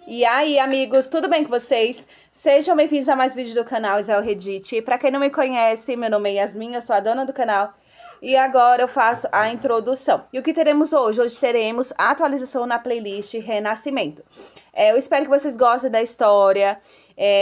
E aí, amigos, tudo bem com vocês? Sejam bem-vindos a mais um vídeo do canal Isel Reddit. Pra quem não me conhece, meu nome é Yasmin, eu sou a dona do canal. E agora eu faço a introdução. E o que teremos hoje? Hoje teremos a atualização na playlist Renascimento. Eu espero que vocês gostem da história.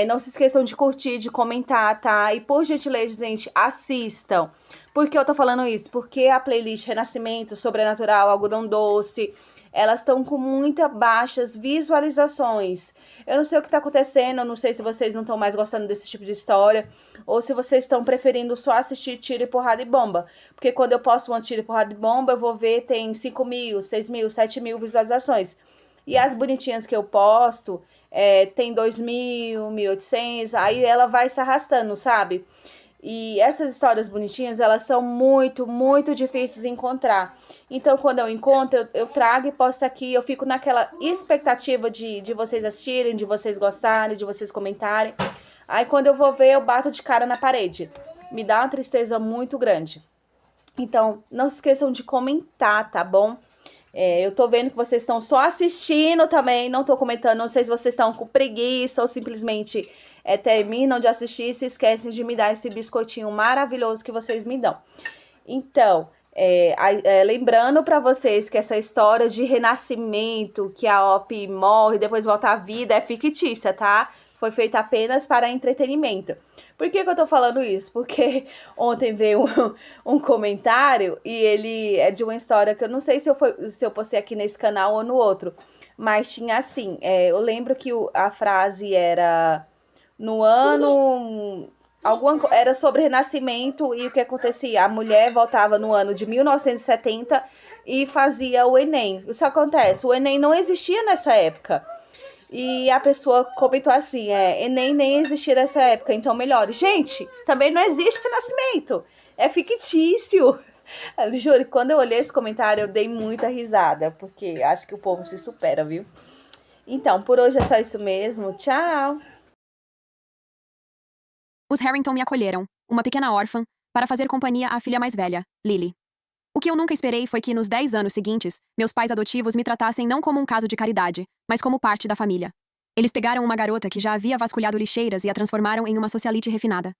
Não se esqueçam de curtir, de comentar, tá? E por gentileza, gente, assistam. Por que eu tô falando isso? Porque a playlist Renascimento, Sobrenatural, Algodão Doce, elas estão com muitas baixas visualizações. Eu não sei o que tá acontecendo, eu não sei se vocês não estão mais gostando desse tipo de história, ou se vocês estão preferindo só assistir tiro e porrada e bomba. Porque quando eu posto uma tiro e porrada e bomba, eu vou ver, tem 5.000, 6.000, 7.000 visualizações. E as bonitinhas que eu posto, tem 2.000, 1.800, aí ela vai se arrastando, sabe? E essas histórias bonitinhas, elas são muito, muito difíceis de encontrar. Então, quando eu encontro, eu trago e posto aqui. Eu fico naquela expectativa de vocês assistirem, de vocês gostarem, de vocês comentarem. Aí, quando eu vou ver, eu bato de cara na parede. Me dá uma tristeza muito grande. Então, não se esqueçam de comentar, tá bom? Eu tô vendo que vocês estão só assistindo também, não tô comentando, não sei se vocês estão com preguiça ou simplesmente terminam de assistir e se esquecem de me dar esse biscoitinho maravilhoso que vocês me dão. Então, lembrando pra vocês que essa história de renascimento, que a Op morre e depois volta à vida, é fictícia, tá? Foi feita apenas para entretenimento. Por que eu tô falando isso? Porque ontem veio um comentário e ele é de uma história que eu não sei se eu postei aqui nesse canal ou no outro, mas tinha assim, eu lembro que a frase era no ano era sobre renascimento e o que acontecia? A mulher voltava no ano de 1970 e fazia o Enem. Isso acontece, o Enem não existia nessa época. E a pessoa comentou assim, Enem nem existia nessa época, então melhore. Gente, também não existe renascimento. É fictício. Eu juro, quando eu olhei esse comentário, eu dei muita risada, porque acho que o povo se supera, viu? Então, por hoje é só isso mesmo. Tchau! Os Harrington me acolheram, uma pequena órfã, para fazer companhia à filha mais velha, Lily. O que eu nunca esperei foi que, nos 10 anos seguintes, meus pais adotivos me tratassem não como um caso de caridade, mas como parte da família. Eles pegaram uma garota que já havia vasculhado lixeiras e a transformaram em uma socialite refinada.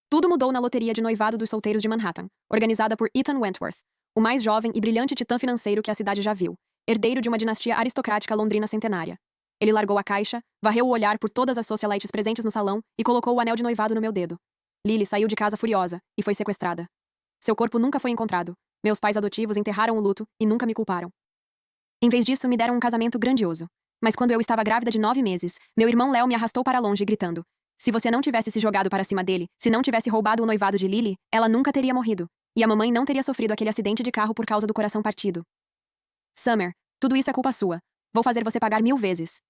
Tudo mudou na loteria de noivado dos solteiros de Manhattan, organizada por Ethan Wentworth, o mais jovem e brilhante titã financeiro que a cidade já viu, herdeiro de uma dinastia aristocrática londrina centenária. Ele largou a caixa, varreu o olhar por todas as socialites presentes no salão e colocou o anel de noivado no meu dedo. Lily saiu de casa furiosa e foi sequestrada. Seu corpo nunca foi encontrado. Meus pais adotivos enterraram o luto e nunca me culparam. Em vez disso, me deram um casamento grandioso. Mas quando eu estava grávida de 9 meses, meu irmão Léo me arrastou para longe, gritando: se você não tivesse se jogado para cima dele, se não tivesse roubado o noivado de Lily, ela nunca teria morrido. E a mamãe não teria sofrido aquele acidente de carro por causa do coração partido. Summer, tudo isso é culpa sua. Vou fazer você pagar 1000 vezes.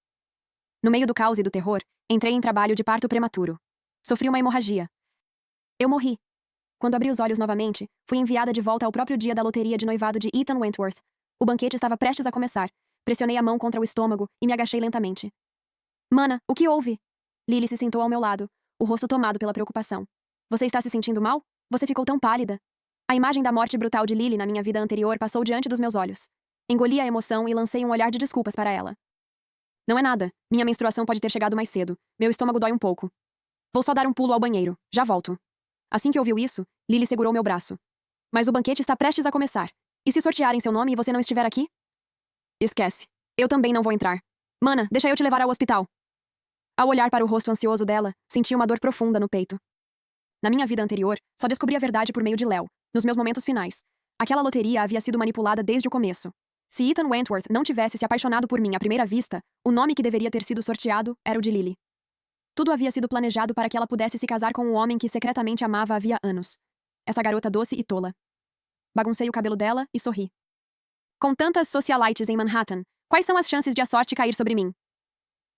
No meio do caos e do terror, entrei em trabalho de parto prematuro. Sofri uma hemorragia. Eu morri. Quando abri os olhos novamente, fui enviada de volta ao próprio dia da loteria de noivado de Ethan Wentworth. O banquete estava prestes a começar. Pressionei a mão contra o estômago e me agachei lentamente. Mana, o que houve? Lily se sentou ao meu lado, o rosto tomado pela preocupação. Você está se sentindo mal? Você ficou tão pálida. A imagem da morte brutal de Lily na minha vida anterior passou diante dos meus olhos. Engoli a emoção e lancei um olhar de desculpas para ela. Não é nada. Minha menstruação pode ter chegado mais cedo. Meu estômago dói um pouco. Vou só dar um pulo ao banheiro. Já volto. Assim que ouviu isso, Lily segurou meu braço. Mas o banquete está prestes a começar. E se sortearem seu nome e você não estiver aqui? Esquece. Eu também não vou entrar. Mana, deixa eu te levar ao hospital. Ao olhar para o rosto ansioso dela, senti uma dor profunda no peito. Na minha vida anterior, só descobri a verdade por meio de Léo, nos meus momentos finais. Aquela loteria havia sido manipulada desde o começo. Se Ethan Wentworth não tivesse se apaixonado por mim à primeira vista, o nome que deveria ter sido sorteado era o de Lily. Tudo havia sido planejado para que ela pudesse se casar com um homem que secretamente amava havia anos. Essa garota doce e tola. Baguncei o cabelo dela e sorri. Com tantas socialites em Manhattan, quais são as chances de a sorte cair sobre mim?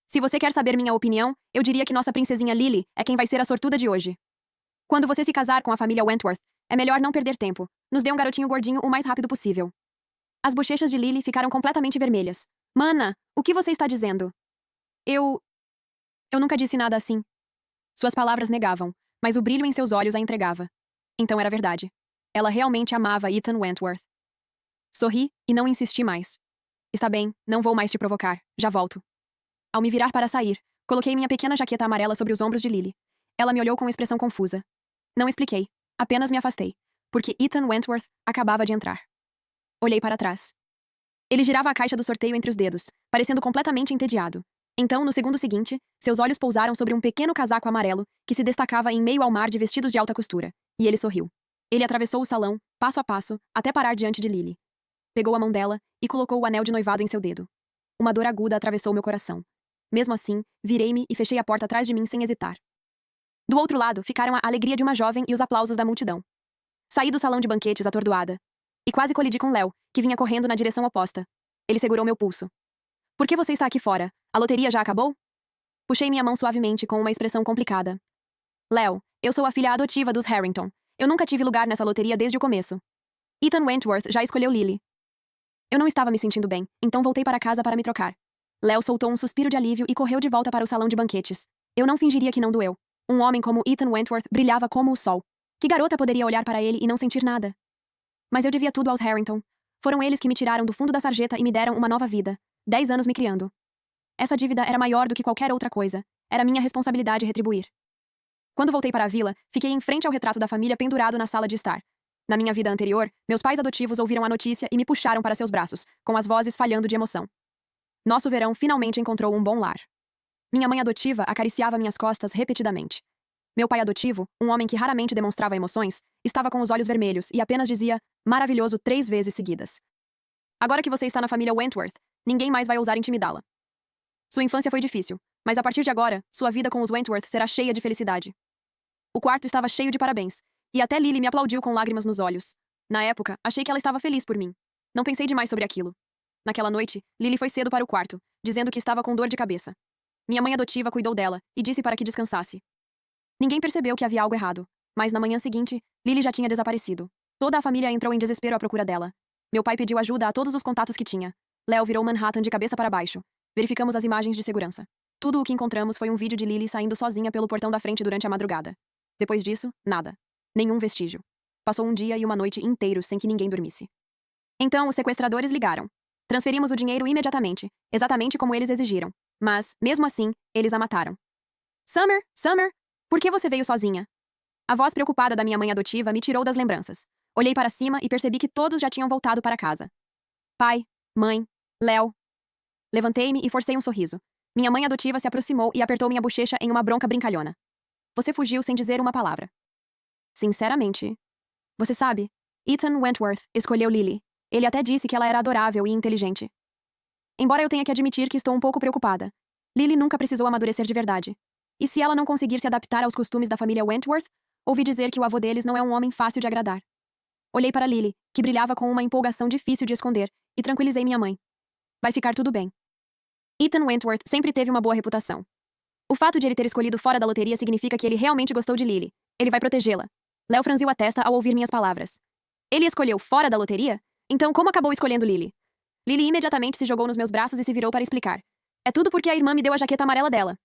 Se você quer saber minha opinião, eu diria que nossa princesinha Lily é quem vai ser a sortuda de hoje. Quando você se casar com a família Wentworth, é melhor não perder tempo. Nos dê um garotinho gordinho o mais rápido possível. As bochechas de Lily ficaram completamente vermelhas. Mana, o que você está dizendo? Eu nunca disse nada assim. Suas palavras negavam, mas o brilho em seus olhos a entregava. Então era verdade. Ela realmente amava Ethan Wentworth. Sorri e não insisti mais. Está bem, não vou mais te provocar. Já volto. Ao me virar para sair, coloquei minha pequena jaqueta amarela sobre os ombros de Lily. Ela me olhou com expressão confusa. Não expliquei, apenas me afastei, porque Ethan Wentworth acabava de entrar. Olhei para trás. Ele girava a caixa do sorteio entre os dedos, parecendo completamente entediado. Então, no segundo seguinte, seus olhos pousaram sobre um pequeno casaco amarelo que se destacava em meio ao mar de vestidos de alta costura, e ele sorriu. Ele atravessou o salão, passo a passo, até parar diante de Lily. Pegou a mão dela e colocou o anel de noivado em seu dedo. Uma dor aguda atravessou meu coração. Mesmo assim, virei-me e fechei a porta atrás de mim sem hesitar. Do outro lado, ficaram a alegria de uma jovem e os aplausos da multidão. Saí do salão de banquetes atordoada. E quase colidi com Léo, que vinha correndo na direção oposta. Ele segurou meu pulso. Por que você está aqui fora? A loteria já acabou? Puxei minha mão suavemente com uma expressão complicada. Léo, eu sou a filha adotiva dos Harrington. Eu nunca tive lugar nessa loteria desde o começo. Ethan Wentworth já escolheu Lily. Eu não estava me sentindo bem, então voltei para casa para me trocar. Léo soltou um suspiro de alívio e correu de volta para o salão de banquetes. Eu não fingiria que não doeu. Um homem como Ethan Wentworth brilhava como o sol. Que garota poderia olhar para ele e não sentir nada? Mas eu devia tudo aos Harrington. Foram eles que me tiraram do fundo da sarjeta e me deram uma nova vida. 10 anos me criando. Essa dívida era maior do que qualquer outra coisa. Era minha responsabilidade retribuir. Quando voltei para a vila, fiquei em frente ao retrato da família pendurado na sala de estar. Na minha vida anterior, meus pais adotivos ouviram a notícia e me puxaram para seus braços, com as vozes falhando de emoção. Nosso verão finalmente encontrou um bom lar. Minha mãe adotiva acariciava minhas costas repetidamente. Meu pai adotivo, um homem que raramente demonstrava emoções, estava com os olhos vermelhos e apenas dizia maravilhoso 3 vezes seguidas. Agora que você está na família Wentworth, ninguém mais vai ousar intimidá-la. Sua infância foi difícil, mas a partir de agora, sua vida com os Wentworth será cheia de felicidade. O quarto estava cheio de parabéns, e até Lily me aplaudiu com lágrimas nos olhos. Na época, achei que ela estava feliz por mim. Não pensei demais sobre aquilo. Naquela noite, Lily foi cedo para o quarto, dizendo que estava com dor de cabeça. Minha mãe adotiva cuidou dela e disse para que descansasse. Ninguém percebeu que havia algo errado, mas na manhã seguinte, Lily já tinha desaparecido. Toda a família entrou em desespero à procura dela. Meu pai pediu ajuda a todos os contatos que tinha. Léo virou Manhattan de cabeça para baixo. Verificamos as imagens de segurança. Tudo o que encontramos foi um vídeo de Lily saindo sozinha pelo portão da frente durante a madrugada. Depois disso, nada. Nenhum vestígio. Passou um dia e uma noite inteiros sem que ninguém dormisse. Então, os sequestradores ligaram. Transferimos o dinheiro imediatamente, exatamente como eles exigiram. Mas, mesmo assim, eles a mataram. Summer, Summer, por que você veio sozinha? A voz preocupada da minha mãe adotiva me tirou das lembranças. Olhei para cima e percebi que todos já tinham voltado para casa. Pai, mãe, Léo. Levantei-me e forcei um sorriso. Minha mãe adotiva se aproximou e apertou minha bochecha em uma bronca brincalhona. Você fugiu sem dizer uma palavra. Sinceramente. Você sabe, Ethan Wentworth escolheu Lily. Ele até disse que ela era adorável e inteligente. Embora eu tenha que admitir que estou um pouco preocupada. Lily nunca precisou amadurecer de verdade. E se ela não conseguir se adaptar aos costumes da família Wentworth, ouvi dizer que o avô deles não é um homem fácil de agradar. Olhei para Lily, que brilhava com uma empolgação difícil de esconder, e tranquilizei minha mãe. Vai ficar tudo bem. Ethan Wentworth sempre teve uma boa reputação. O fato de ele ter escolhido fora da loteria significa que ele realmente gostou de Lily. Ele vai protegê-la. Léo franziu a testa ao ouvir minhas palavras. Ele escolheu fora da loteria? Então como acabou escolhendo Lily? Lily imediatamente se jogou nos meus braços e se virou para explicar. É tudo porque a irmã me deu a jaqueta amarela dela.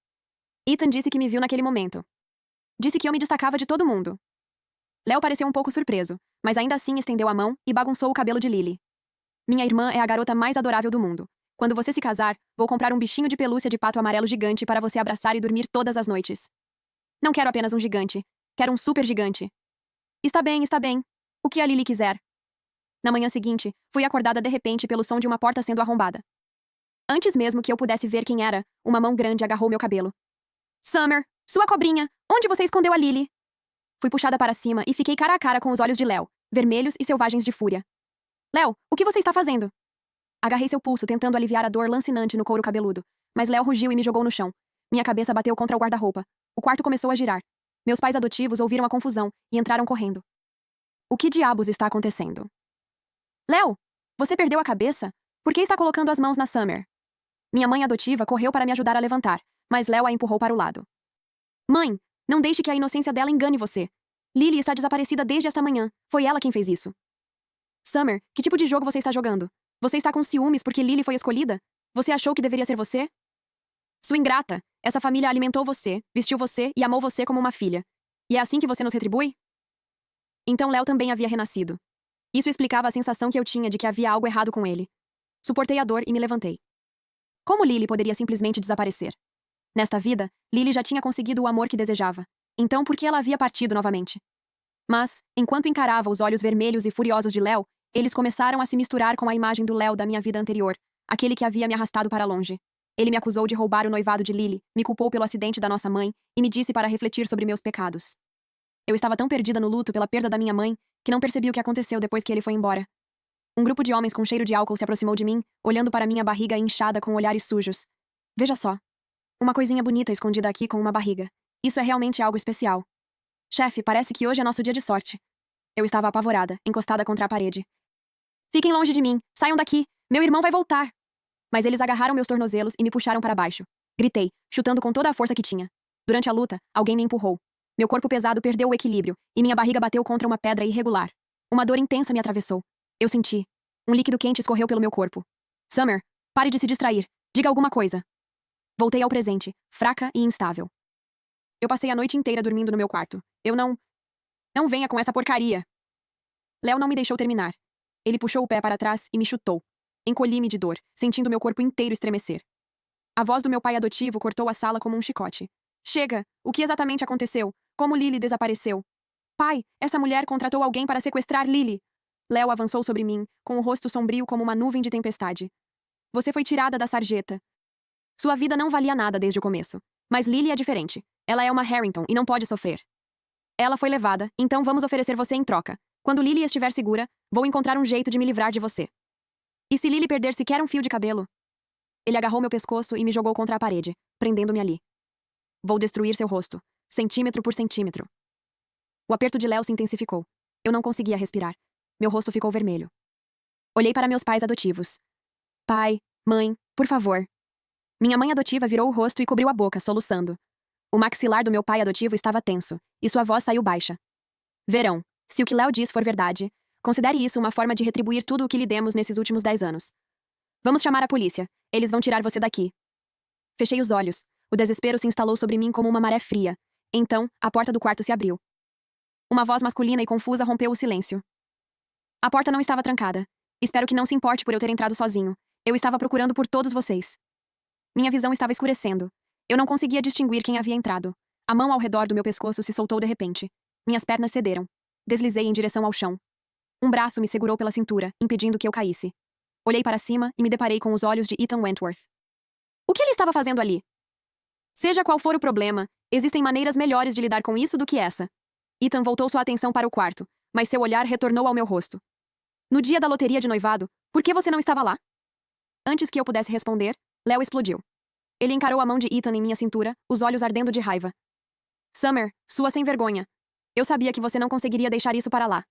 Ethan disse que me viu naquele momento. Disse que eu me destacava de todo mundo. Léo pareceu um pouco surpreso, mas ainda assim estendeu a mão e bagunçou o cabelo de Lily. Minha irmã é a garota mais adorável do mundo. Quando você se casar, vou comprar um bichinho de pelúcia de pato amarelo gigante para você abraçar e dormir todas as noites. Não quero apenas um gigante. Quero um super gigante. Está bem, está bem. O que a Lily quiser. Na manhã seguinte, fui acordada de repente pelo som de uma porta sendo arrombada. Antes mesmo que eu pudesse ver quem era, uma mão grande agarrou meu cabelo. Summer, sua cobrinha, onde você escondeu a Lily? Fui puxada para cima e fiquei cara a cara com os olhos de Léo, vermelhos e selvagens de fúria. Léo, o que você está fazendo? Agarrei seu pulso, tentando aliviar a dor lancinante no couro cabeludo, mas Léo rugiu e me jogou no chão. Minha cabeça bateu contra o guarda-roupa. O quarto começou a girar. Meus pais adotivos ouviram a confusão e entraram correndo. O que diabos está acontecendo? Léo, você perdeu a cabeça? Por que está colocando as mãos na Summer? Minha mãe adotiva correu para me ajudar a levantar, mas Léo a empurrou para o lado. Mãe, não deixe que a inocência dela engane você. Lily está desaparecida desde esta manhã. Foi ela quem fez isso. Summer, que tipo de jogo você está jogando? Você está com ciúmes porque Lily foi escolhida? Você achou que deveria ser você? Sua ingrata, essa família alimentou você, vestiu você e amou você como uma filha. E é assim que você nos retribui? Então Léo também havia renascido. Isso explicava a sensação que eu tinha de que havia algo errado com ele. Suportei a dor e me levantei. Como Lily poderia simplesmente desaparecer? Nesta vida, Lily já tinha conseguido o amor que desejava. Então por que ela havia partido novamente? Mas, enquanto encarava os olhos vermelhos e furiosos de Léo, eles começaram a se misturar com a imagem do Léo da minha vida anterior, aquele que havia me arrastado para longe. Ele me acusou de roubar o noivado de Lily, me culpou pelo acidente da nossa mãe e me disse para refletir sobre meus pecados. Eu estava tão perdida no luto pela perda da minha mãe que não percebi o que aconteceu depois que ele foi embora. Um grupo de homens com cheiro de álcool se aproximou de mim, olhando para minha barriga inchada com olhares sujos. Veja só. Uma coisinha bonita escondida aqui com uma barriga. Isso é realmente algo especial. Chefe, parece que hoje é nosso dia de sorte. Eu estava apavorada, encostada contra a parede. Fiquem longe de mim! Saiam daqui! Meu irmão vai voltar! Mas eles agarraram meus tornozelos e me puxaram para baixo. Gritei, chutando com toda a força que tinha. Durante a luta, alguém me empurrou. Meu corpo pesado perdeu o equilíbrio, e minha barriga bateu contra uma pedra irregular. Uma dor intensa me atravessou. Eu senti. Um líquido quente escorreu pelo meu corpo. Summer, pare de se distrair. Diga alguma coisa. Voltei ao presente, fraca e instável. Eu passei a noite inteira dormindo no meu quarto. Não venha com essa porcaria. Léo não me deixou terminar. Ele puxou o pé para trás e me chutou. Encolhi-me de dor, sentindo meu corpo inteiro estremecer. A voz do meu pai adotivo cortou a sala como um chicote. Chega! O que exatamente aconteceu? Como Lily desapareceu? Pai, essa mulher contratou alguém para sequestrar Lily. Léo avançou sobre mim, com o rosto sombrio como uma nuvem de tempestade. Você foi tirada da sarjeta. Sua vida não valia nada desde o começo. Mas Lily é diferente. Ela é uma Harrington e não pode sofrer. Ela foi levada, então vamos oferecer você em troca. Quando Lily estiver segura, vou encontrar um jeito de me livrar de você. E se Lily perder sequer um fio de cabelo? Ele agarrou meu pescoço e me jogou contra a parede, prendendo-me ali. Vou destruir seu rosto, centímetro por centímetro. O aperto de Léo se intensificou. Eu não conseguia respirar. Meu rosto ficou vermelho. Olhei para meus pais adotivos. Pai, mãe, por favor. Minha mãe adotiva virou o rosto e cobriu a boca, soluçando. O maxilar do meu pai adotivo estava tenso, e sua voz saiu baixa. Verão, se o que Léo diz for verdade, considere isso uma forma de retribuir tudo o que lhe demos nesses últimos 10 anos. Vamos chamar a polícia. Eles vão tirar você daqui. Fechei os olhos. O desespero se instalou sobre mim como uma maré fria. Então, a porta do quarto se abriu. Uma voz masculina e confusa rompeu o silêncio. A porta não estava trancada. Espero que não se importe por eu ter entrado sozinho. Eu estava procurando por todos vocês. Minha visão estava escurecendo. Eu não conseguia distinguir quem havia entrado. A mão ao redor do meu pescoço se soltou de repente. Minhas pernas cederam. Deslizei em direção ao chão. Um braço me segurou pela cintura, impedindo que eu caísse. Olhei para cima e me deparei com os olhos de Ethan Wentworth. O que ele estava fazendo ali? Seja qual for o problema, existem maneiras melhores de lidar com isso do que essa. Ethan voltou sua atenção para o quarto, mas seu olhar retornou ao meu rosto. No dia da loteria de noivado, por que você não estava lá? Antes que eu pudesse responder, Léo explodiu. Ele encarou a mão de Ethan em minha cintura, os olhos ardendo de raiva. Summer, sua sem vergonha. Eu sabia que você não conseguiria deixar isso para lá.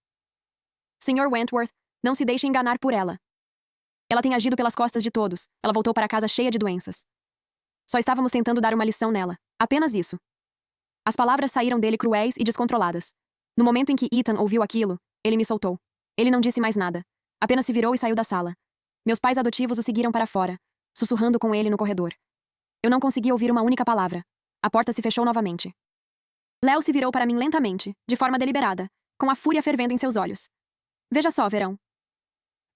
Sr. Wentworth, não se deixe enganar por ela. Ela tem agido pelas costas de todos. Ela voltou para casa cheia de doenças. Só estávamos tentando dar uma lição nela. Apenas isso. As palavras saíram dele cruéis e descontroladas. No momento em que Ethan ouviu aquilo, ele me soltou. Ele não disse mais nada. Apenas se virou e saiu da sala. Meus pais adotivos o seguiram para fora, sussurrando com ele no corredor. Eu não conseguia ouvir uma única palavra. A porta se fechou novamente. Léo se virou para mim lentamente, de forma deliberada, com a fúria fervendo em seus olhos. Veja só, Verão.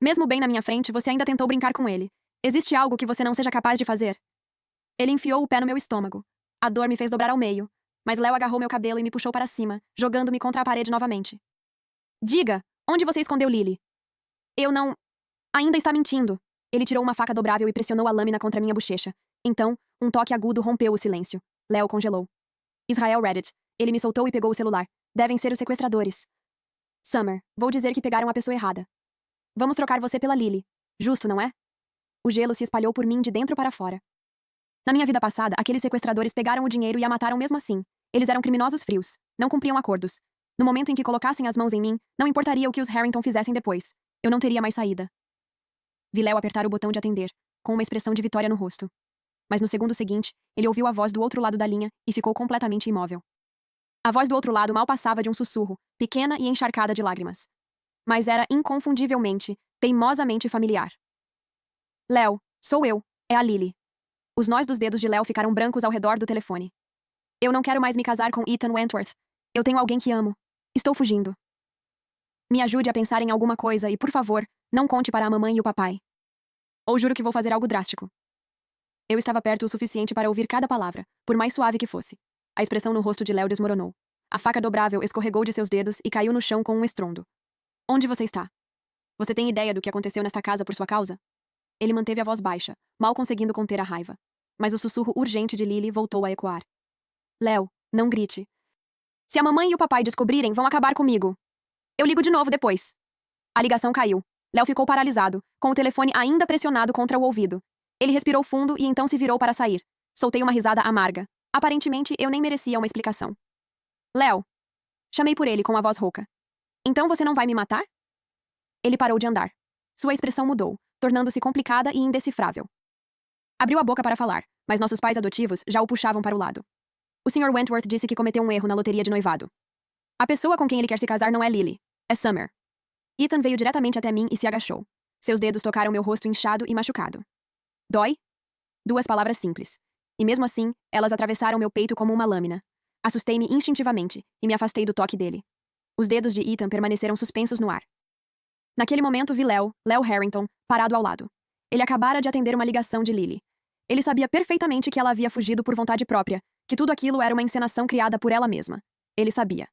Mesmo bem na minha frente, você ainda tentou brincar com ele. Existe algo que você não seja capaz de fazer? Ele enfiou o pé no meu estômago. A dor me fez dobrar ao meio, mas Léo agarrou meu cabelo e me puxou para cima, jogando-me contra a parede novamente. Diga, onde você escondeu Lily? Eu não... Ainda está mentindo. Ele tirou uma faca dobrável e pressionou a lâmina contra minha bochecha. Então, um toque agudo rompeu o silêncio. Léo congelou. Israel Reddit. Ele me soltou e pegou o celular. Devem ser os sequestradores. Summer, vou dizer que pegaram a pessoa errada. Vamos trocar você pela Lily. Justo, não é? O gelo se espalhou por mim de dentro para fora. Na minha vida passada, aqueles sequestradores pegaram o dinheiro e a mataram mesmo assim. Eles eram criminosos frios. Não cumpriam acordos. No momento em que colocassem as mãos em mim, não importaria o que os Harrington fizessem depois. Eu não teria mais saída. Vi Léo apertar o botão de atender, com uma expressão de vitória no rosto. Mas no segundo seguinte, ele ouviu a voz do outro lado da linha e ficou completamente imóvel. A voz do outro lado mal passava de um sussurro, pequena e encharcada de lágrimas. Mas era inconfundivelmente, teimosamente familiar. Léo, sou eu, é a Lily. Os nós dos dedos de Léo ficaram brancos ao redor do telefone. Eu não quero mais me casar com Ethan Wentworth. Eu tenho alguém que amo. Estou fugindo. Me ajude a pensar em alguma coisa e, por favor, não conte para a mamãe e o papai. Ou juro que vou fazer algo drástico. Eu estava perto o suficiente para ouvir cada palavra, por mais suave que fosse. A expressão no rosto de Léo desmoronou. A faca dobrável escorregou de seus dedos e caiu no chão com um estrondo. Onde você está? Você tem ideia do que aconteceu nesta casa por sua causa? Ele manteve a voz baixa, mal conseguindo conter a raiva. Mas o sussurro urgente de Lily voltou a ecoar. Léo, não grite. Se a mamãe e o papai descobrirem, vão acabar comigo. Eu ligo de novo depois. A ligação caiu. Léo ficou paralisado, com o telefone ainda pressionado contra o ouvido. Ele respirou fundo e então se virou para sair. Soltei uma risada amarga. Aparentemente, eu nem merecia uma explicação. Léo. Chamei por ele com a voz rouca. Então você não vai me matar? Ele parou de andar. Sua expressão mudou, tornando-se complicada e indecifrável. Abriu a boca para falar, mas nossos pais adotivos já o puxavam para o lado. O Sr. Wentworth disse que cometeu um erro na loteria de noivado. A pessoa com quem ele quer se casar não é Lily, é Summer. Ethan veio diretamente até mim e se agachou. Seus dedos tocaram meu rosto inchado e machucado. Dói? 2 palavras simples. E mesmo assim, elas atravessaram meu peito como uma lâmina. Assustei-me instintivamente e me afastei do toque dele. Os dedos de Ethan permaneceram suspensos no ar. Naquele momento vi Léo Harrington, parado ao lado. Ele acabara de atender uma ligação de Lily. Ele sabia perfeitamente que ela havia fugido por vontade própria, que tudo aquilo era uma encenação criada por ela mesma. Ele sabia.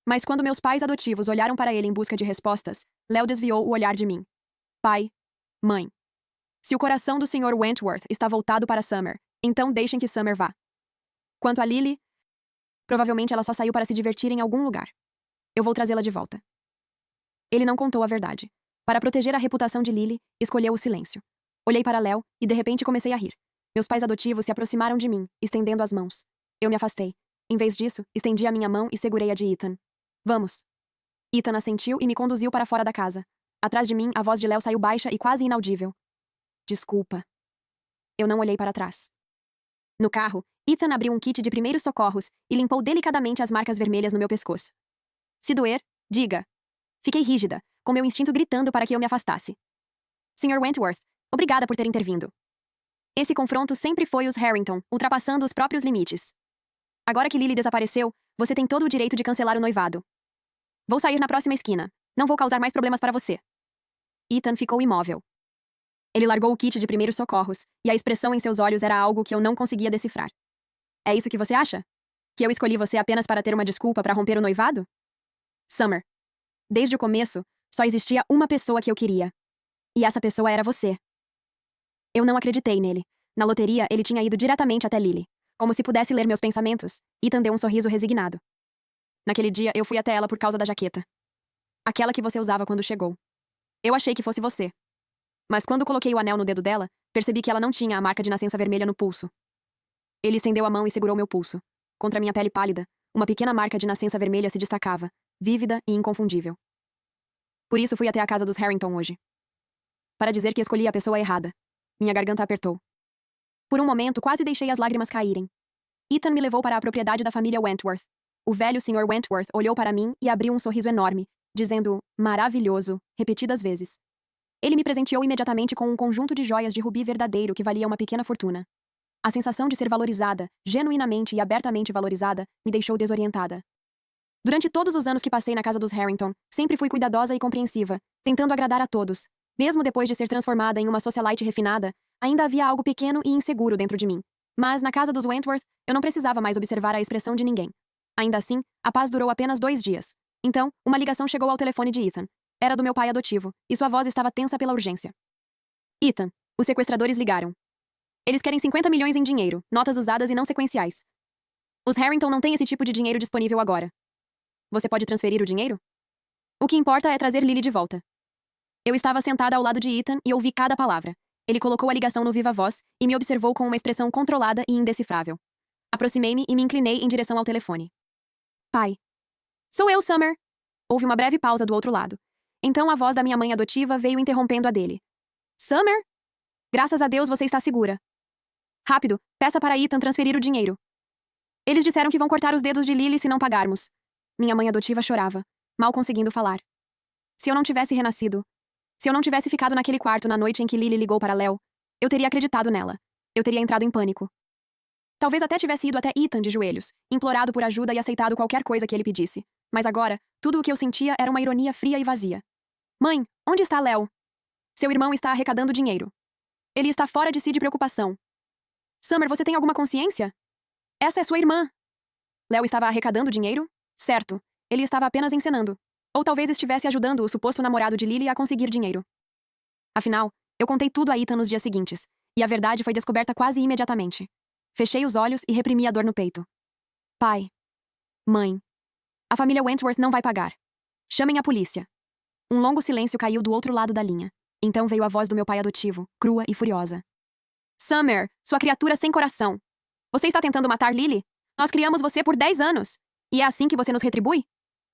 Mas quando meus pais adotivos olharam para ele em busca de respostas, Léo desviou o olhar de mim. Pai. Mãe. Se o coração do Sr. Wentworth está voltado para Summer, então deixem que Summer vá. Quanto a Lily, provavelmente ela só saiu para se divertir em algum lugar. Eu vou trazê-la de volta. Ele não contou a verdade. Para proteger a reputação de Lily, escolheu o silêncio. Olhei para Léo e de repente comecei a rir. Meus pais adotivos se aproximaram de mim, estendendo as mãos. Eu me afastei. Em vez disso, estendi a minha mão e segurei a de Ethan. Vamos. Ethan assentiu e me conduziu para fora da casa. Atrás de mim, a voz de Léo saiu baixa e quase inaudível. Desculpa. Eu não olhei para trás. No carro, Ethan abriu um kit de primeiros socorros e limpou delicadamente as marcas vermelhas no meu pescoço. Se doer, diga. Fiquei rígida, com meu instinto gritando para que eu me afastasse. Sr. Wentworth, obrigada por ter intervindo. Esse confronto sempre foi os Harrington, ultrapassando os próprios limites. Agora que Lily desapareceu, você tem todo o direito de cancelar o noivado. Vou sair na próxima esquina. Não vou causar mais problemas para você. Ethan ficou imóvel. Ele largou o kit de primeiros socorros, e a expressão em seus olhos era algo que eu não conseguia decifrar. É isso que você acha? Que eu escolhi você apenas para ter uma desculpa para romper o noivado? Summer. Desde o começo, só existia uma pessoa que eu queria. E essa pessoa era você. Eu não acreditei nele. Na loteria, ele tinha ido diretamente até Lily. Como se pudesse ler meus pensamentos, Ethan deu um sorriso resignado. Naquele dia, eu fui até ela por causa da jaqueta. Aquela que você usava quando chegou. Eu achei que fosse você. Mas quando coloquei o anel no dedo dela, percebi que ela não tinha a marca de nascença vermelha no pulso. Ele estendeu a mão e segurou meu pulso. Contra minha pele pálida, uma pequena marca de nascença vermelha se destacava, vívida e inconfundível. Por isso fui até a casa dos Harrington hoje. Para dizer que escolhi a pessoa errada. Minha garganta apertou. Por um momento, quase deixei as lágrimas caírem. Ethan me levou para a propriedade da família Wentworth. O velho Sr. Wentworth olhou para mim e abriu um sorriso enorme, dizendo, maravilhoso, repetidas vezes. Ele me presenteou imediatamente com um conjunto de joias de rubi verdadeiro que valia uma pequena fortuna. A sensação de ser valorizada, genuinamente e abertamente valorizada, me deixou desorientada. Durante todos os anos que passei na casa dos Harrington, sempre fui cuidadosa e compreensiva, tentando agradar a todos. Mesmo depois de ser transformada em uma socialite refinada, ainda havia algo pequeno e inseguro dentro de mim. Mas, na casa dos Wentworth, eu não precisava mais observar a expressão de ninguém. Ainda assim, a paz durou apenas 2 dias. Então, uma ligação chegou ao telefone de Ethan. Era do meu pai adotivo, e sua voz estava tensa pela urgência. Ethan, os sequestradores ligaram. Eles querem 50 milhões em dinheiro, notas usadas e não sequenciais. Os Harrington não têm esse tipo de dinheiro disponível agora. Você pode transferir o dinheiro? O que importa é trazer Lily de volta. Eu estava sentada ao lado de Ethan e ouvi cada palavra. Ele colocou a ligação no viva-voz e me observou com uma expressão controlada e indecifrável. Aproximei-me e me inclinei em direção ao telefone. Pai. Sou eu, Summer. Houve uma breve pausa do outro lado. Então a voz da minha mãe adotiva veio interrompendo a dele. Summer? Graças a Deus você está segura. Rápido, peça para Ethan transferir o dinheiro. Eles disseram que vão cortar os dedos de Lily se não pagarmos. Minha mãe adotiva chorava, mal conseguindo falar. Se eu não tivesse renascido, se eu não tivesse ficado naquele quarto na noite em que Lily ligou para Léo, eu teria acreditado nela. Eu teria entrado em pânico. Talvez até tivesse ido até Ethan de joelhos, implorado por ajuda e aceitado qualquer coisa que ele pedisse. Mas agora, tudo o que eu sentia era uma ironia fria e vazia. Mãe, onde está Léo? Seu irmão está arrecadando dinheiro. Ele está fora de si de preocupação. Summer, você tem alguma consciência? Essa é sua irmã. Léo estava arrecadando dinheiro? Certo. Ele estava apenas encenando. Ou talvez estivesse ajudando o suposto namorado de Lily a conseguir dinheiro. Afinal, eu contei tudo a Ethan nos dias seguintes, e a verdade foi descoberta quase imediatamente. Fechei os olhos e reprimi a dor no peito. Pai. Mãe. A família Wentworth não vai pagar. Chamem a polícia. Um longo silêncio caiu do outro lado da linha. Então veio a voz do meu pai adotivo, crua e furiosa. Summer, sua criatura sem coração. Você está tentando matar Lily? Nós criamos você por 10 anos. E é assim que você nos retribui?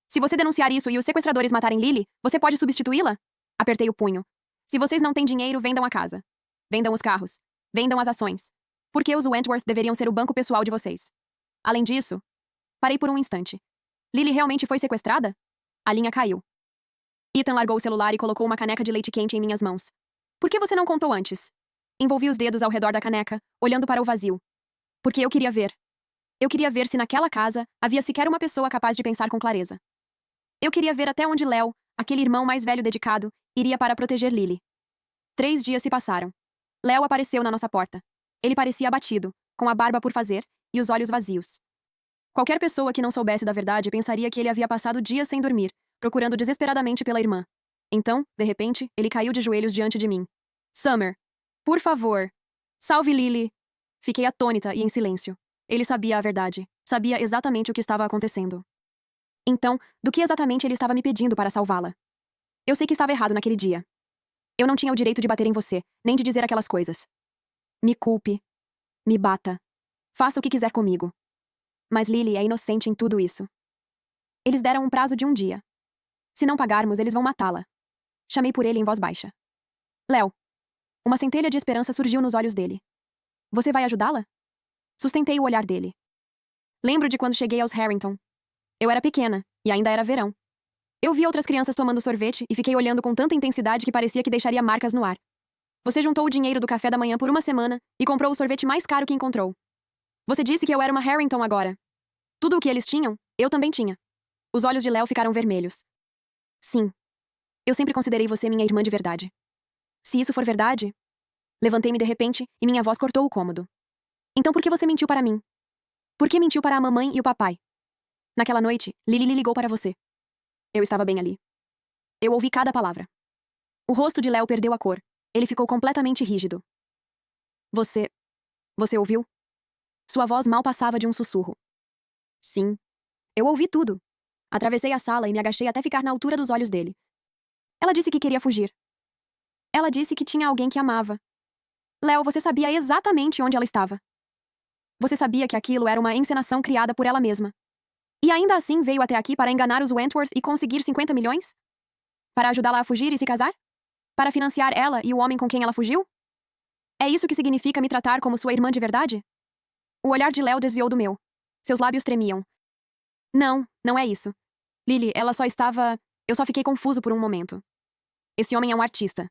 Se você denunciar isso e os sequestradores matarem Lily, você pode substituí-la? Apertei o punho. Se vocês não têm dinheiro, vendam a casa. Vendam os carros. Vendam as ações. Por que os Wentworth deveriam ser o banco pessoal de vocês? Além disso, parei por um instante. Lily realmente foi sequestrada? A linha caiu. Ethan largou o celular e colocou uma caneca de leite quente em minhas mãos. Por que você não contou antes? Envolvi os dedos ao redor da caneca, olhando para o vazio. Porque eu queria ver. Eu queria ver se naquela casa havia sequer uma pessoa capaz de pensar com clareza. Eu queria ver até onde Léo, aquele irmão mais velho dedicado, iria para proteger Lily. 3 dias se passaram. Léo apareceu na nossa porta. Ele parecia abatido, com a barba por fazer e os olhos vazios. Qualquer pessoa que não soubesse da verdade pensaria que ele havia passado dias sem dormir, procurando desesperadamente pela irmã. Então, de repente, ele caiu de joelhos diante de mim. Summer, por favor, salve Lily. Fiquei atônita e em silêncio. Ele sabia a verdade. Sabia exatamente o que estava acontecendo. Então, do que exatamente ele estava me pedindo para salvá-la? Eu sei que estava errado naquele dia. Eu não tinha o direito de bater em você, nem de dizer aquelas coisas. Me culpe. Me bata. Faça o que quiser comigo. Mas Lily é inocente em tudo isso. Eles deram um prazo de 1 dia. Se não pagarmos, eles vão matá-la. Chamei por ele em voz baixa. Léo. Uma centelha de esperança surgiu nos olhos dele. Você vai ajudá-la? Sustentei o olhar dele. Lembro de quando cheguei aos Harrington. Eu era pequena, e ainda era verão. Eu vi outras crianças tomando sorvete e fiquei olhando com tanta intensidade que parecia que deixaria marcas no ar. Você juntou o dinheiro do café da manhã por 1 semana e comprou o sorvete mais caro que encontrou. Você disse que eu era uma Harrington agora. Tudo o que eles tinham, eu também tinha. Os olhos de Léo ficaram vermelhos. Sim. Eu sempre considerei você minha irmã de verdade. Se isso for verdade... Levantei-me de repente e minha voz cortou o cômodo. Então por que você mentiu para mim? Por que mentiu para a mamãe e o papai? Naquela noite, Lily ligou para você. Eu estava bem ali. Eu ouvi cada palavra. O rosto de Léo perdeu a cor. Ele ficou completamente rígido. Você ouviu? Sua voz mal passava de um sussurro. Sim. Eu ouvi tudo. Atravessei a sala e me agachei até ficar na altura dos olhos dele. Ela disse que queria fugir. Ela disse que tinha alguém que amava. Léo, você sabia exatamente onde ela estava. Você sabia que aquilo era uma encenação criada por ela mesma. E ainda assim veio até aqui para enganar os Wentworth e conseguir 50 milhões? Para ajudá-la a fugir e se casar? Para financiar ela e o homem com quem ela fugiu? É isso que significa me tratar como sua irmã de verdade? O olhar de Léo desviou do meu. Seus lábios tremiam. Não, não é isso. Lily, ela só estava... Eu só fiquei confuso por um momento. Esse homem é um artista.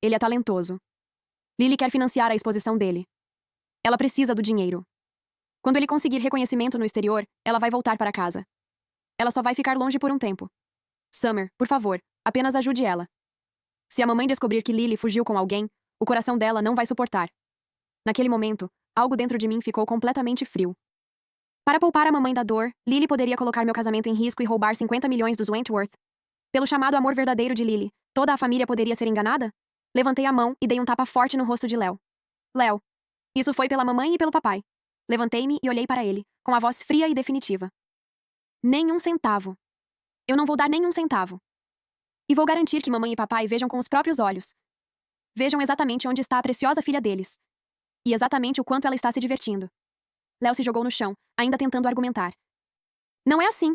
Ele é talentoso. Lily quer financiar a exposição dele. Ela precisa do dinheiro. Quando ele conseguir reconhecimento no exterior, ela vai voltar para casa. Ela só vai ficar longe por um tempo. Summer, por favor, apenas ajude ela. Se a mamãe descobrir que Lily fugiu com alguém, o coração dela não vai suportar. Naquele momento, algo dentro de mim ficou completamente frio. Para poupar a mamãe da dor, Lily poderia colocar meu casamento em risco e roubar 50 milhões dos Wentworth. Pelo chamado amor verdadeiro de Lily, toda a família poderia ser enganada? Levantei a mão e dei um tapa forte no rosto de Léo. Léo. Isso foi pela mamãe e pelo papai. Levantei-me e olhei para ele, com a voz fria e definitiva. Nem 1 centavo. Eu não vou dar nem 1 centavo. E vou garantir que mamãe e papai vejam com os próprios olhos. Vejam exatamente onde está a preciosa filha deles. E exatamente o quanto ela está se divertindo. Léo se jogou no chão, ainda tentando argumentar. Não é assim.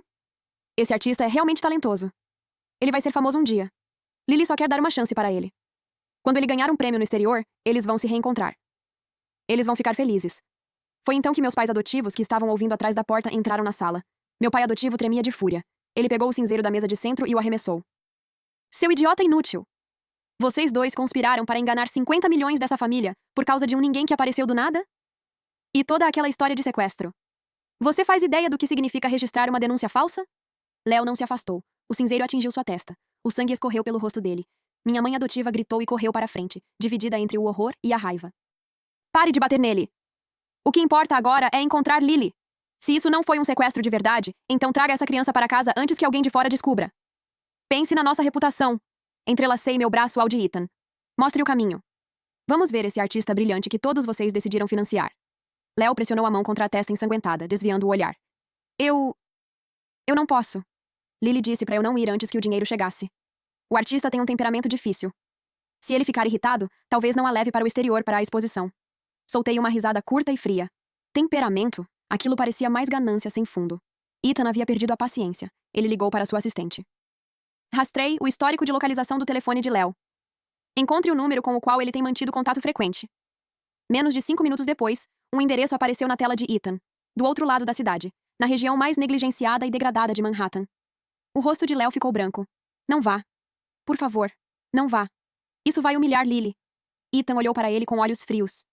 Esse artista é realmente talentoso. Ele vai ser famoso um dia. Lily só quer dar uma chance para ele. Quando ele ganhar um prêmio no exterior, eles vão se reencontrar. Eles vão ficar felizes. Foi então que meus pais adotivos, que estavam ouvindo atrás da porta, entraram na sala. Meu pai adotivo tremia de fúria. Ele pegou o cinzeiro da mesa de centro e o arremessou. Seu idiota inútil! Vocês dois conspiraram para enganar 50 milhões dessa família por causa de um ninguém que apareceu do nada? E toda aquela história de sequestro. Você faz ideia do que significa registrar uma denúncia falsa? Léo não se afastou. O cinzeiro atingiu sua testa. O sangue escorreu pelo rosto dele. Minha mãe adotiva gritou e correu para a frente, dividida entre o horror e a raiva. Pare de bater nele! O que importa agora é encontrar Lily. Se isso não foi um sequestro de verdade, então traga essa criança para casa antes que alguém de fora descubra. Pense na nossa reputação. Entrelacei meu braço ao de Ethan. Mostre o caminho. Vamos ver esse artista brilhante que todos vocês decidiram financiar. Léo pressionou a mão contra a testa ensanguentada, desviando o olhar. Eu não posso. Lily disse para eu não ir antes que o dinheiro chegasse. O artista tem um temperamento difícil. Se ele ficar irritado, talvez não a leve para o exterior para a exposição. Soltei uma risada curta e fria. Temperamento? Aquilo parecia mais ganância sem fundo. Ethan havia perdido a paciência. Ele ligou para sua assistente. Rastrei o histórico de localização do telefone de Léo. Encontre o número com o qual ele tem mantido contato frequente. Menos de 5 minutos depois, um endereço apareceu na tela de Ethan, do outro lado da cidade, na região mais negligenciada e degradada de Manhattan. O rosto de Léo ficou branco. Não vá. Por favor, não vá. Isso vai humilhar Lily. Ethan olhou para ele com olhos frios.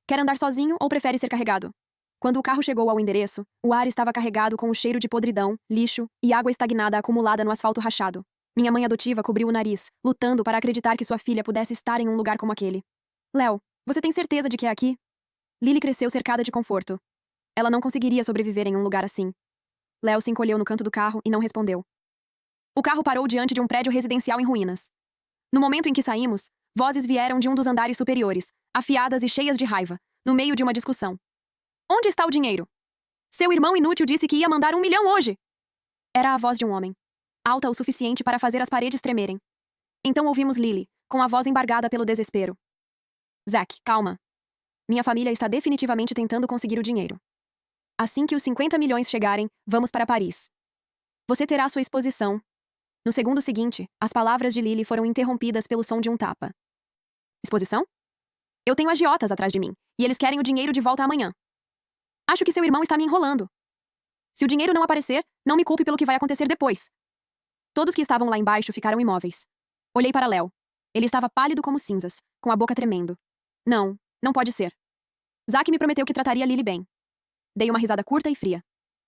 Quer andar sozinho ou prefere ser carregado? Quando o carro chegou ao endereço, o ar estava carregado com o cheiro de podridão, lixo e água estagnada acumulada no asfalto rachado. Minha mãe adotiva cobriu o nariz, lutando para acreditar que sua filha pudesse estar em um lugar como aquele. Léo, você tem certeza de que é aqui? Lily cresceu cercada de conforto. Ela não conseguiria sobreviver em um lugar assim. Léo se encolheu no canto do carro e não respondeu. O carro parou diante de um prédio residencial em ruínas. No momento em que saímos, vozes vieram de um dos andares superiores, afiadas e cheias de raiva, no meio de uma discussão. Onde está o dinheiro? Seu irmão inútil disse que ia mandar 1 milhão hoje. Era a voz de um homem, alta o suficiente para fazer as paredes tremerem. Então ouvimos Lily, com a voz embargada pelo desespero. Zack, calma. Minha família está definitivamente tentando conseguir o dinheiro. Assim que os 50 milhões chegarem, vamos para Paris. Você terá sua exposição. No segundo seguinte, as palavras de Lily foram interrompidas pelo som de um tapa. Exposição? Eu tenho agiotas atrás de mim, e eles querem o dinheiro de volta amanhã. Acho que seu irmão está me enrolando. Se o dinheiro não aparecer, não me culpe pelo que vai acontecer depois. Todos que estavam lá embaixo ficaram imóveis. Olhei para Léo. Ele estava pálido como cinzas, com a boca tremendo. Não pode ser. Zack me prometeu que trataria Lily bem. Dei uma risada curta e fria.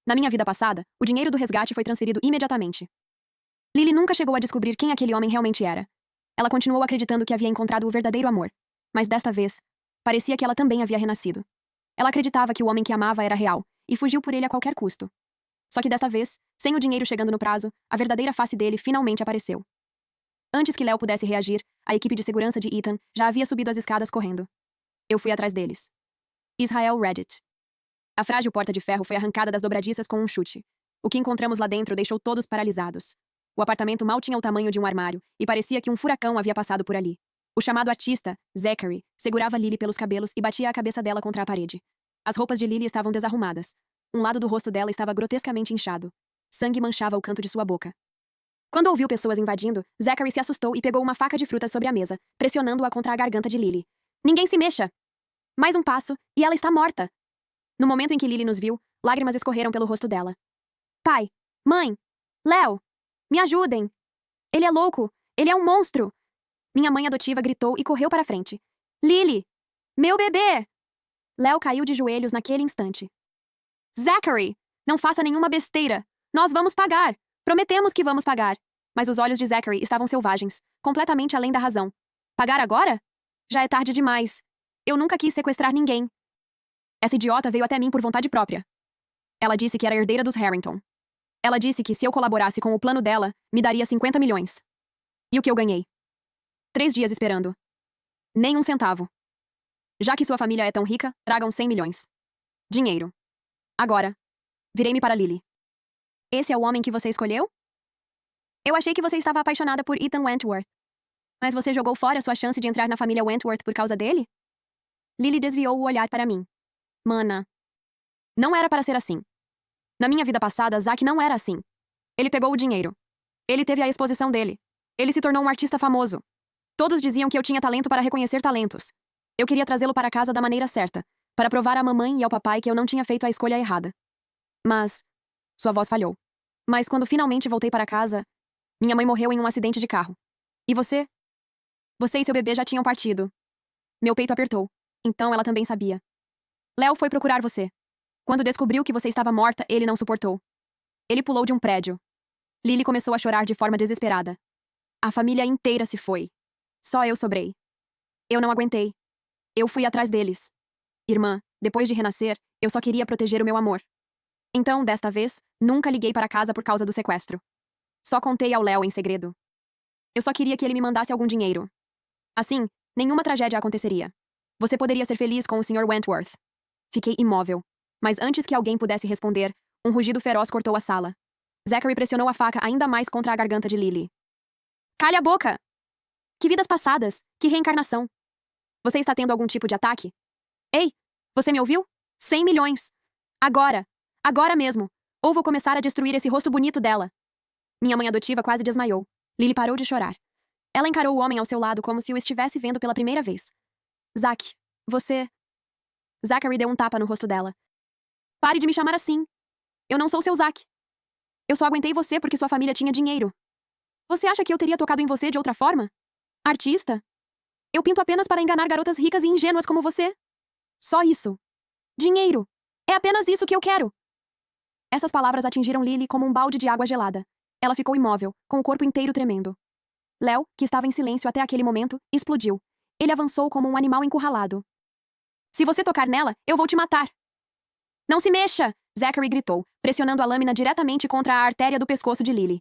Na minha vida passada, o dinheiro do resgate foi transferido imediatamente. Lily nunca chegou a descobrir quem aquele homem realmente era. Ela continuou acreditando que havia encontrado o verdadeiro amor. Mas desta vez, parecia que ela também havia renascido. Ela acreditava que o homem que amava era real, e fugiu por ele a qualquer custo. Só que desta vez, sem o dinheiro chegando no prazo, a verdadeira face dele finalmente apareceu. Antes que Léo pudesse reagir, a equipe de segurança de Ethan já havia subido as escadas correndo. Eu fui atrás deles. Israel Reddit. A frágil porta de ferro foi arrancada das dobradiças com um chute. O que encontramos lá dentro deixou todos paralisados. O apartamento mal tinha o tamanho de um armário, e parecia que um furacão havia passado por ali. O chamado artista, Zachary, segurava Lily pelos cabelos e batia a cabeça dela contra a parede. As roupas de Lily estavam desarrumadas. Um lado do rosto dela estava grotescamente inchado. Sangue manchava o canto de sua boca. Quando ouviu pessoas invadindo, Zachary se assustou e pegou uma faca de frutas sobre a mesa, pressionando-a contra a garganta de Lily. Ninguém se mexa! Mais um passo, e ela está morta! No momento em que Lily nos viu, lágrimas escorreram pelo rosto dela. Pai! Mãe! Léo! Me ajudem! Ele é louco! Ele é um monstro! Minha mãe adotiva gritou e correu para a frente. Lily! Meu bebê! Léo caiu de joelhos naquele instante. Zachary! Não faça nenhuma besteira! Nós vamos pagar! Prometemos que vamos pagar! Mas os olhos de Zachary estavam selvagens, completamente além da razão. Pagar agora? Já é tarde demais. Eu nunca quis sequestrar ninguém. Essa idiota veio até mim por vontade própria. Ela disse que era herdeira dos Harrington. Ela disse que se eu colaborasse com o plano dela, me daria 50 milhões. E o que eu ganhei? 3 dias esperando. Nem um centavo. Já que sua família é tão rica, tragam 100 milhões. Dinheiro. Agora. Virei-me para Lily. Esse é o homem que você escolheu? Eu achei que você estava apaixonada por Ethan Wentworth. Mas você jogou fora sua chance de entrar na família Wentworth por causa dele? Lily desviou o olhar para mim. Mana. Não era para ser assim. Na minha vida passada, Zack não era assim. Ele pegou o dinheiro. Ele teve a exposição dele. Ele se tornou um artista famoso. Todos diziam que eu tinha talento para reconhecer talentos. Eu queria trazê-lo para casa da maneira certa, para provar à mamãe e ao papai que eu não tinha feito a escolha errada. Mas... Sua voz falhou. Mas quando finalmente voltei para casa, minha mãe morreu em um acidente de carro. E você? Você e seu bebê já tinham partido. Meu peito apertou. Então ela também sabia. Léo foi procurar você. Quando descobriu que você estava morta, ele não suportou. Ele pulou de um prédio. Lily começou a chorar de forma desesperada. A família inteira se foi. Só eu sobrei. Eu não aguentei. Eu fui atrás deles. Irmã, depois de renascer, eu só queria proteger o meu amor. Então, desta vez, nunca liguei para casa por causa do sequestro. Só contei ao Léo em segredo. Eu só queria que ele me mandasse algum dinheiro. Assim, nenhuma tragédia aconteceria. Você poderia ser feliz com o Sr. Wentworth. Fiquei imóvel. Mas antes que alguém pudesse responder, um rugido feroz cortou a sala. Zachary pressionou a faca ainda mais contra a garganta de Lily. Calhe a boca! Que vidas passadas! Que reencarnação! Você está tendo algum tipo de ataque? Ei, você me ouviu? 100 milhões! Agora! Agora mesmo! Ou vou começar a destruir esse rosto bonito dela. Minha mãe adotiva quase desmaiou. Lily parou de chorar. Ela encarou o homem ao seu lado como se o estivesse vendo pela primeira vez. Zach, você... Zachary deu um tapa no rosto dela. Pare de me chamar assim. Eu não sou seu Zach. Eu só aguentei você porque sua família tinha dinheiro. Você acha que eu teria tocado em você de outra forma? Artista? Eu pinto apenas para enganar garotas ricas e ingênuas como você. Só isso. Dinheiro. É apenas isso que eu quero. Essas palavras atingiram Lily como um balde de água gelada. Ela ficou imóvel, com o corpo inteiro tremendo. Léo, que estava em silêncio até aquele momento, explodiu. Ele avançou como um animal encurralado. Se você tocar nela, eu vou te matar. Não se mexa! Zachary gritou, pressionando a lâmina diretamente contra a artéria do pescoço de Lily.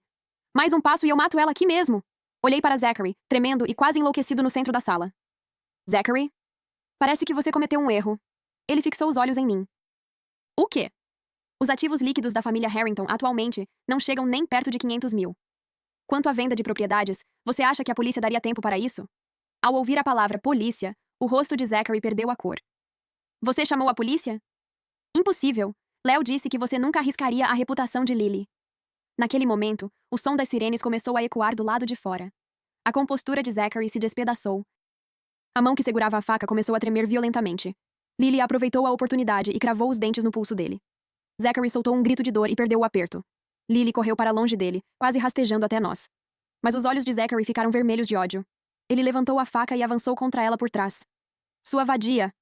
Mais um passo e eu mato ela aqui mesmo. Olhei para Zachary, tremendo e quase enlouquecido no centro da sala. Zachary? Parece que você cometeu um erro. Ele fixou os olhos em mim. O quê? Os ativos líquidos da família Harrington atualmente não chegam nem perto de 500 mil. Quanto à venda de propriedades, você acha que a polícia daria tempo para isso? Ao ouvir a palavra polícia, o rosto de Zachary perdeu a cor. Você chamou a polícia? Impossível. Léo disse que você nunca arriscaria a reputação de Lily. Naquele momento, o som das sirenes começou a ecoar do lado de fora. A compostura de Zachary se despedaçou. A mão que segurava a faca começou a tremer violentamente. Lily aproveitou a oportunidade e cravou os dentes no pulso dele. Zachary soltou um grito de dor e perdeu o aperto. Lily correu para longe dele, quase rastejando até nós. Mas os olhos de Zachary ficaram vermelhos de ódio. Ele levantou a faca e avançou contra ela por trás. Sua vadia!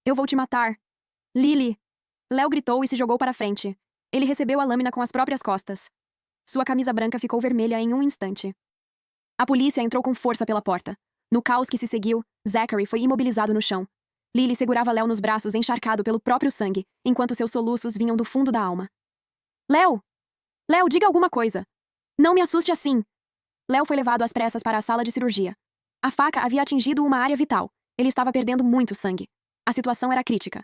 Eu vou te matar! Lily! Léo gritou e se jogou para frente. Ele recebeu a lâmina com as próprias costas. Sua camisa branca ficou vermelha em um instante. A polícia entrou com força pela porta. No caos que se seguiu, Zachary foi imobilizado no chão. Lily segurava Léo nos braços, encharcado pelo próprio sangue, enquanto seus soluços vinham do fundo da alma. Léo! Léo, diga alguma coisa! Não me assuste assim! Léo foi levado às pressas para a sala de cirurgia. A faca havia atingido uma área vital. Ele estava perdendo muito sangue. A situação era crítica.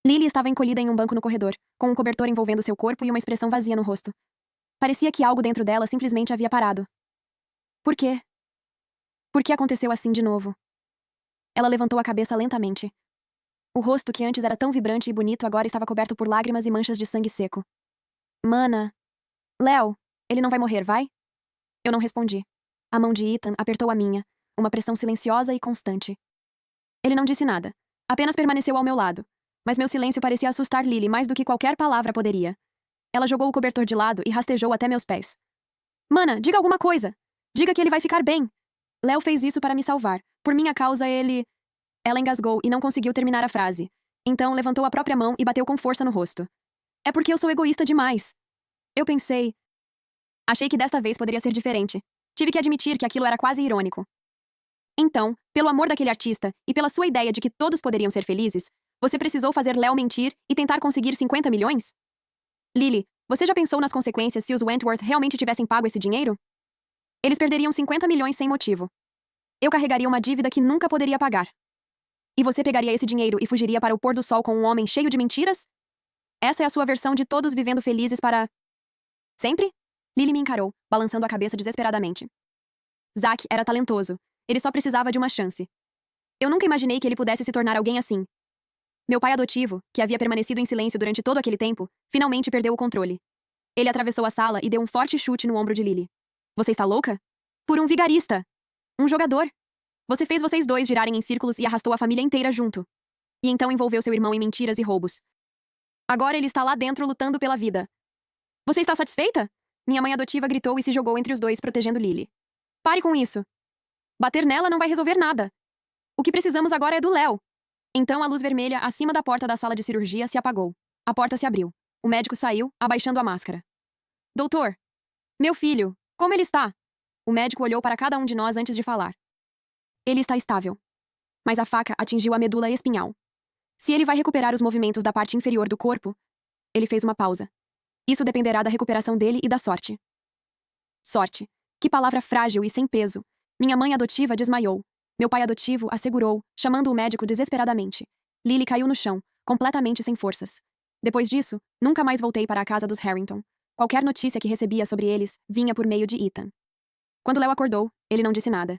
Lily estava encolhida em um banco no corredor, com um cobertor envolvendo seu corpo e uma expressão vazia no rosto. Parecia que algo dentro dela simplesmente havia parado. Por quê? Por que aconteceu assim de novo? Ela levantou a cabeça lentamente. O rosto, que antes era tão vibrante e bonito, agora estava coberto por lágrimas e manchas de sangue seco. Mana. Léo, ele não vai morrer, vai? Eu não respondi. A mão de Ethan apertou a minha, uma pressão silenciosa e constante. Ele não disse nada. Apenas permaneceu ao meu lado. Mas meu silêncio parecia assustar Lily mais do que qualquer palavra poderia. Ela jogou o cobertor de lado e rastejou até meus pés. Mana, diga alguma coisa! Diga que ele vai ficar bem! Léo fez isso para me salvar. Por minha causa, ele... Ela engasgou e não conseguiu terminar a frase. Então, levantou a própria mão e bateu com força no rosto. É porque eu sou egoísta demais. Eu pensei... Achei que desta vez poderia ser diferente. Tive que admitir que aquilo era quase irônico. Então, pelo amor daquele artista e pela sua ideia de que todos poderiam ser felizes, você precisou fazer Léo mentir e tentar conseguir 50 milhões? Lily, você já pensou nas consequências se os Wentworth realmente tivessem pago esse dinheiro? Eles perderiam 50 milhões sem motivo. Eu carregaria uma dívida que nunca poderia pagar. E você pegaria esse dinheiro e fugiria para o pôr do sol com um homem cheio de mentiras? Essa é a sua versão de todos vivendo felizes para... Sempre? Lily me encarou, balançando a cabeça desesperadamente. Zach era talentoso. Ele só precisava de uma chance. Eu nunca imaginei que ele pudesse se tornar alguém assim. Meu pai adotivo, que havia permanecido em silêncio durante todo aquele tempo, finalmente perdeu o controle. Ele atravessou a sala e deu um forte chute no ombro de Lily. Você está louca? Por um vigarista! Um jogador! Você fez vocês dois girarem em círculos e arrastou a família inteira junto. E então envolveu seu irmão em mentiras e roubos. Agora ele está lá dentro lutando pela vida. Você está satisfeita? Minha mãe adotiva gritou e se jogou entre os dois, protegendo Lily. Pare com isso. Bater nela não vai resolver nada. O que precisamos agora é do Léo. Então a luz vermelha acima da porta da sala de cirurgia se apagou. A porta se abriu. O médico saiu, abaixando a máscara. Doutor! Meu filho! Como ele está? O médico olhou para cada um de nós antes de falar. Ele está estável. Mas a faca atingiu a medula espinhal. Se ele vai recuperar os movimentos da parte inferior do corpo... Ele fez uma pausa. Isso dependerá da recuperação dele e da sorte. Sorte. Que palavra frágil e sem peso. Minha mãe adotiva desmaiou. Meu pai adotivo a segurou, chamando o médico desesperadamente. Lily caiu no chão, completamente sem forças. Depois disso, nunca mais voltei para a casa dos Harrington. Qualquer notícia que recebia sobre eles vinha por meio de Ethan. Quando Léo acordou, ele não disse nada.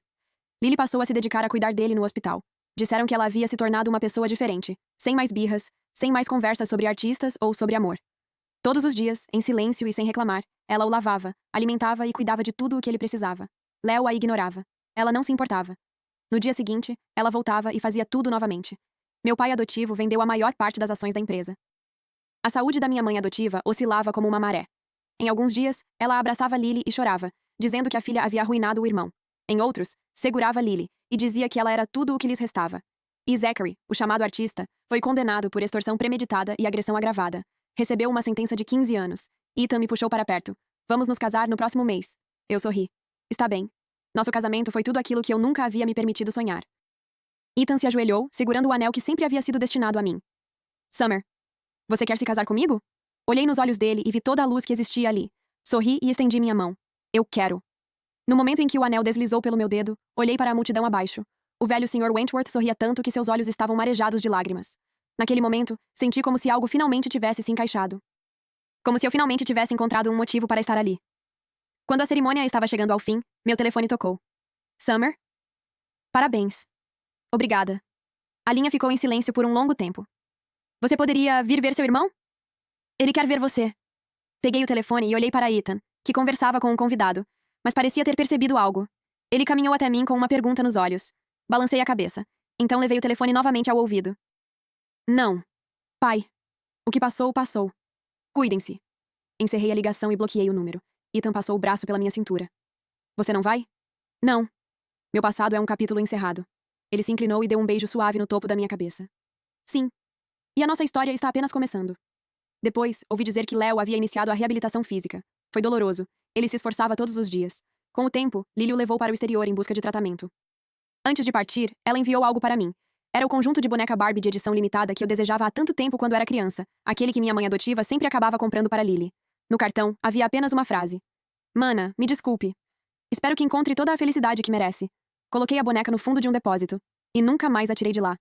Lily passou a se dedicar a cuidar dele no hospital. Disseram que ela havia se tornado uma pessoa diferente, sem mais birras, sem mais conversas sobre artistas ou sobre amor. Todos os dias, em silêncio e sem reclamar, ela o lavava, alimentava e cuidava de tudo o que ele precisava. Léo a ignorava. Ela não se importava. No dia seguinte, ela voltava e fazia tudo novamente. Meu pai adotivo vendeu a maior parte das ações da empresa. A saúde da minha mãe adotiva oscilava como uma maré. Em alguns dias, ela abraçava Lily e chorava, dizendo que a filha havia arruinado o irmão. Em outros, segurava Lily e dizia que ela era tudo o que lhes restava. E Zachary, o chamado artista, foi condenado por extorsão premeditada e agressão agravada. Recebeu uma sentença de 15 anos. Ethan me puxou para perto. Vamos nos casar no próximo mês. Eu sorri. Está bem. Nosso casamento foi tudo aquilo que eu nunca havia me permitido sonhar. Ethan se ajoelhou, segurando o anel que sempre havia sido destinado a mim. Summer, você quer se casar comigo? Olhei nos olhos dele e vi toda a luz que existia ali. Sorri e estendi minha mão. Eu quero. No momento em que o anel deslizou pelo meu dedo, olhei para a multidão abaixo. O velho Sr. Wentworth sorria tanto que seus olhos estavam marejados de lágrimas. Naquele momento, senti como se algo finalmente tivesse se encaixado. Como se eu finalmente tivesse encontrado um motivo para estar ali. Quando a cerimônia estava chegando ao fim, meu telefone tocou. Summer? Parabéns. Obrigada. A linha ficou em silêncio por um longo tempo. Você poderia vir ver seu irmão? Ele quer ver você. Peguei o telefone e olhei para Ethan, que conversava com um convidado, mas parecia ter percebido algo. Ele caminhou até mim com uma pergunta nos olhos. Balancei a cabeça. Então levei o telefone novamente ao ouvido. Não. Pai. O que passou, passou. Cuidem-se. Encerrei a ligação e bloqueei o número. Ethan passou o braço pela minha cintura. Você não vai? Não. Meu passado é um capítulo encerrado. Ele se inclinou e deu um beijo suave no topo da minha cabeça. Sim. E a nossa história está apenas começando. Depois, ouvi dizer que Léo havia iniciado a reabilitação física. Foi doloroso. Ele se esforçava todos os dias. Com o tempo, Lily o levou para o exterior em busca de tratamento. Antes de partir, ela enviou algo para mim. Era o conjunto de boneca Barbie de edição limitada que eu desejava há tanto tempo quando era criança, aquele que minha mãe adotiva sempre acabava comprando para Lily. No cartão, havia apenas uma frase. Mana, me desculpe. Espero que encontre toda a felicidade que merece. Coloquei a boneca no fundo de um depósito. E nunca mais a tirei de lá.